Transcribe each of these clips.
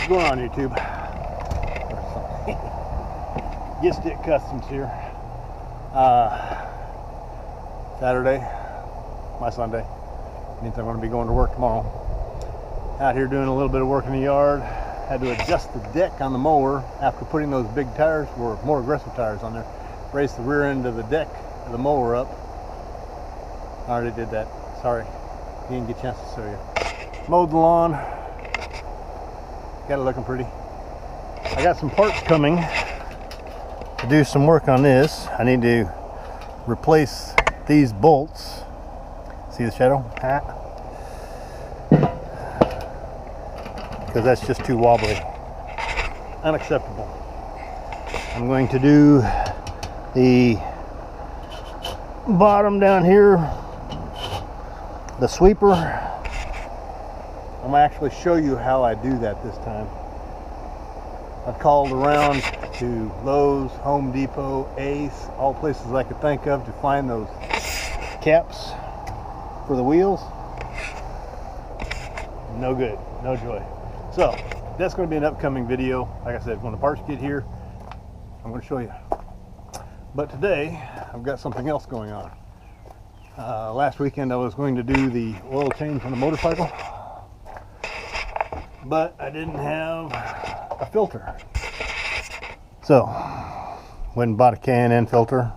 What's going on, YouTube? Guitstik Kustoms here. Saturday, my Sunday. Means I'm going to be going to work tomorrow. Out here doing a little bit of work in the yard. Had to adjust the deck on the mower after putting those big tires, or more aggressive tires on there. Raised the rear end of the deck of the mower up. I already did that. Sorry, didn't get a chance to show you. Mowed the lawn. Got it looking pretty. I got some parts coming to do some work on this. I need to replace these bolts. See the shadow? Because that's just too wobbly. Unacceptable. I'm going to do the bottom down here, the sweeper. I'm going to actually show you how I do that this time. I've called around to Lowe's, Home Depot, Ace, all places I could think of to find those caps for the wheels. No good, no joy. So that's going to be an upcoming video. Like I said, when the parts get here, I'm going to show you. But today, I've got something else going on. Last weekend I was going to do the oil change on the motorcycle, but I didn't have a filter. So, went and bought a K&N filter,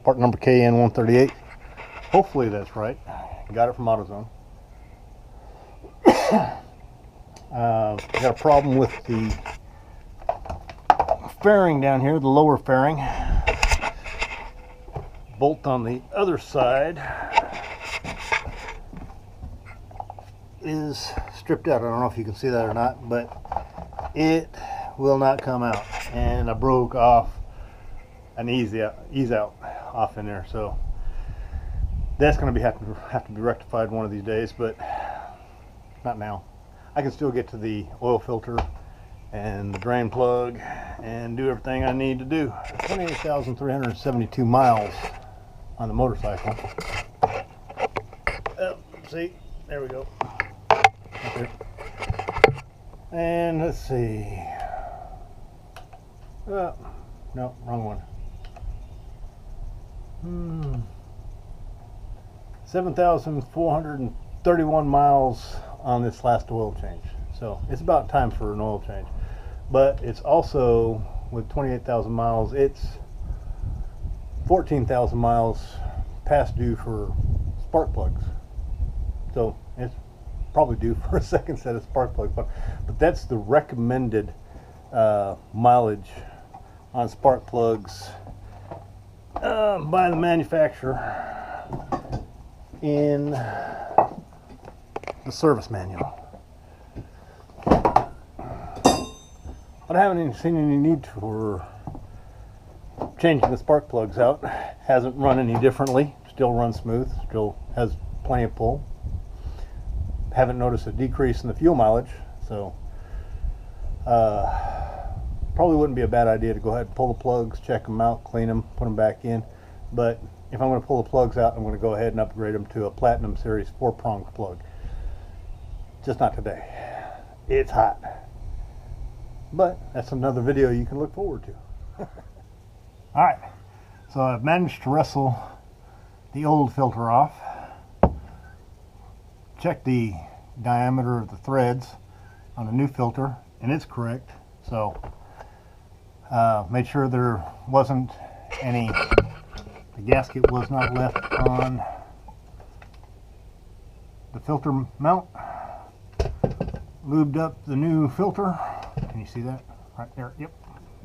part number KN138. Hopefully that's right. Got it from AutoZone. Got a problem with the fairing down here, the lower fairing. Bolt on the other side is stripped out. I don't know if you can see that or not, but it will not come out, and I broke off an ease out off in there, so that's going to have to be rectified one of these days, but not now. I can still get to the oil filter and the drain plug and do everything I need to do. 28,372 miles on the motorcycle. Oh, see, there we go. Okay. And let's see. No, wrong one. 7,431 miles on this last oil change. So it's about time for an oil change. But it's also, with 28,000 miles, it's 14,000 miles past due for spark plugs. So it's probably due for a second set of spark plugs. But that's the recommended mileage on spark plugs by the manufacturer in the service manual. But I haven't even seen any need for changing the spark plugs out. Hasn't run any differently. Still runs smooth. Still has plenty of pull. Haven't noticed a decrease in the fuel mileage. So probably wouldn't be a bad idea to go ahead and pull the plugs, check them out, clean them, put them back in. But if I'm going to pull the plugs out, I'm going to go ahead and upgrade them to a Platinum Series 4-pronged plug. Just not today. It's hot. But that's another video you can look forward to. Alright, so I've managed to wrestle the old filter off. Check the diameter of the threads on the new filter, and it's correct. So made sure there wasn't any, the gasket was not left on the filter mount. Lubed up the new filter. Can you see that? Right there. Yep.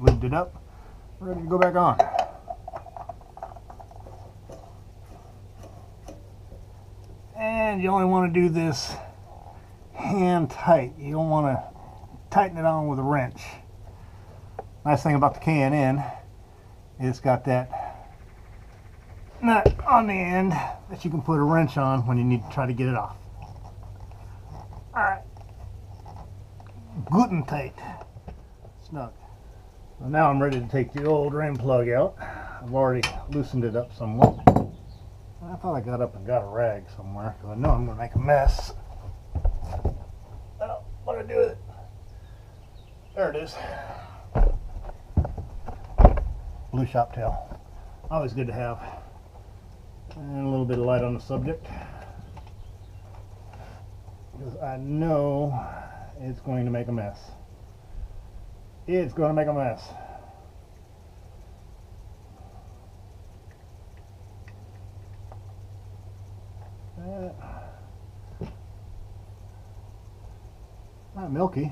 Lubed it up. Ready to go back on. And you only want to do this hand tight. You don't want to tighten it on with a wrench. Nice thing about the K&N, it's got that nut on the end that you can put a wrench on when you need to try to get it off. Alright. Good and tight. Snug. So now I'm ready to take the old drain plug out. I've already loosened it up somewhat. I thought I got up and got a rag somewhere because I know I'm going to make a mess. Oh, what do I do with it? There it is. Blue shop tail. Always good to have. And a little bit of light on the subject, because I know it's going to make a mess. It's going to make a mess. Not milky.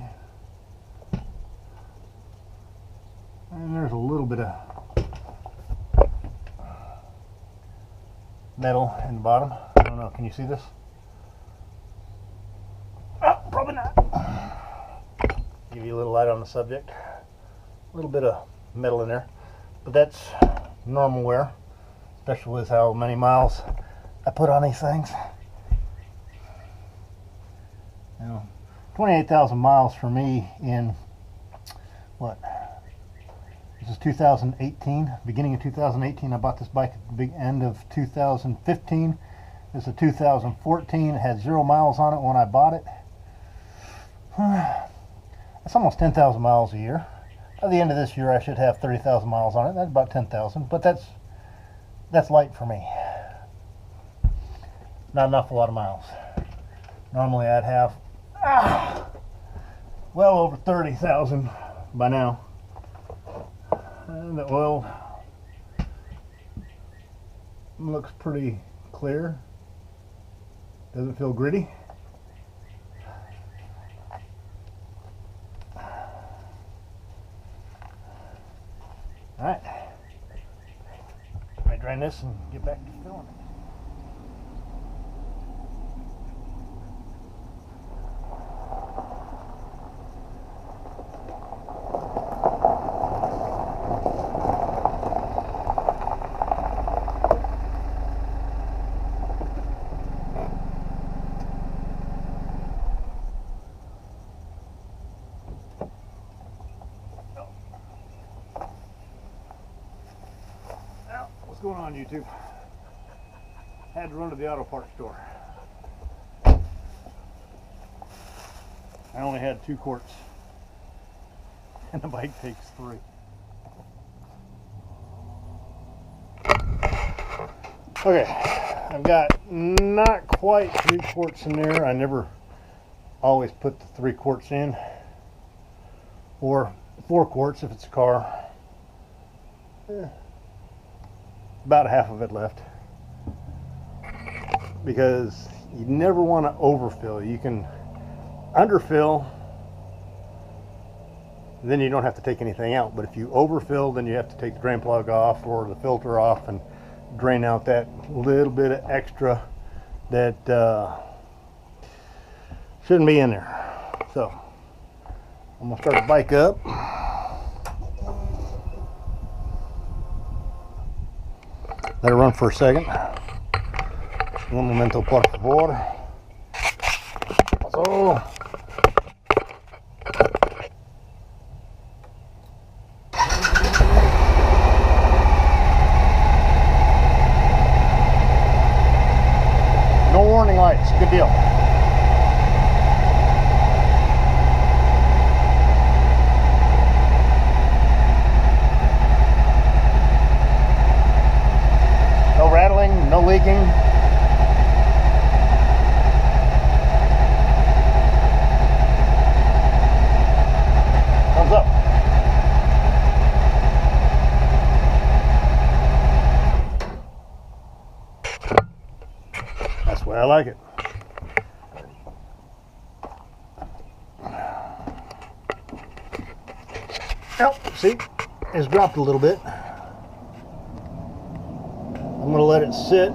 And there's a little bit of metal in the bottom. I don't know, can you see this? Oh, probably not. Give you a little light on the subject. A little bit of metal in there. But that's normal wear, especially with how many miles I put on these things. You know, 28,000 miles for me in what? This is 2018, beginning of 2018. I bought this bike at the big end of 2015. This is a 2014. It had 0 miles on it when I bought it. That's almost 10,000 miles a year. By the end of this year, I should have 30,000 miles on it. That's about 10,000, but that's light for me. Not an awful lot of miles. Normally, I'd have well over 30,000 by now. And the oil looks pretty clear. Doesn't feel gritty. Alright. I drain this and get back to filling it. What's going on, YouTube? Had to run to the auto parts store. I only had 2 quarts, and the bike takes 3. Okay, I've got not quite 3 quarts in there. I never always put the 3 quarts in, or 4 quarts if it's a car. About half of it left, because you never want to overfill. You can underfill, then you don't have to take anything out, but if you overfill, then you have to take the drain plug off or the filter off and drain out that little bit of extra that shouldn't be in there. So I'm gonna start the bike up. Let it run for a second. Un momento, por favor. So, no warning lights. Good deal. No leaking. Thumbs up. That's the way I like it. Oh, see, it's dropped a little bit. I'm going to let it sit,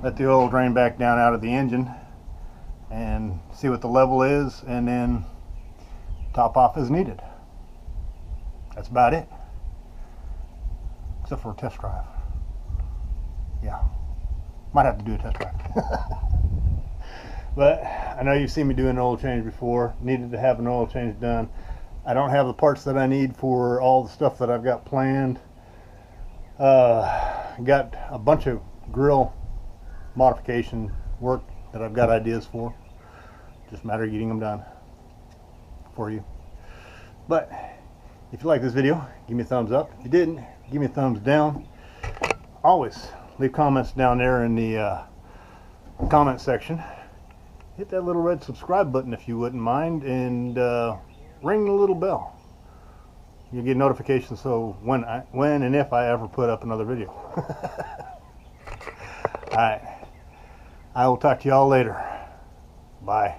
let the oil drain back down out of the engine, and see what the level is, and then top off as needed. That's about it, except for a test drive. Yeah, might have to do a test drive. But I know you've seen me do an oil change before. Needed to have an oil change done. I don't have the parts that I need for all the stuff that I've got planned. Got a bunch of grill modification work that I've got ideas for. Just a matter of getting them done. for you. But if you like this video, give me a thumbs up. If you didn't, give me a thumbs down. Always leave comments down there in the comment section. Hit that little red subscribe button if you wouldn't mind, and ring the little bell. You get notifications so when and if I ever put up another video. Alright, I will talk to y'all later. Bye.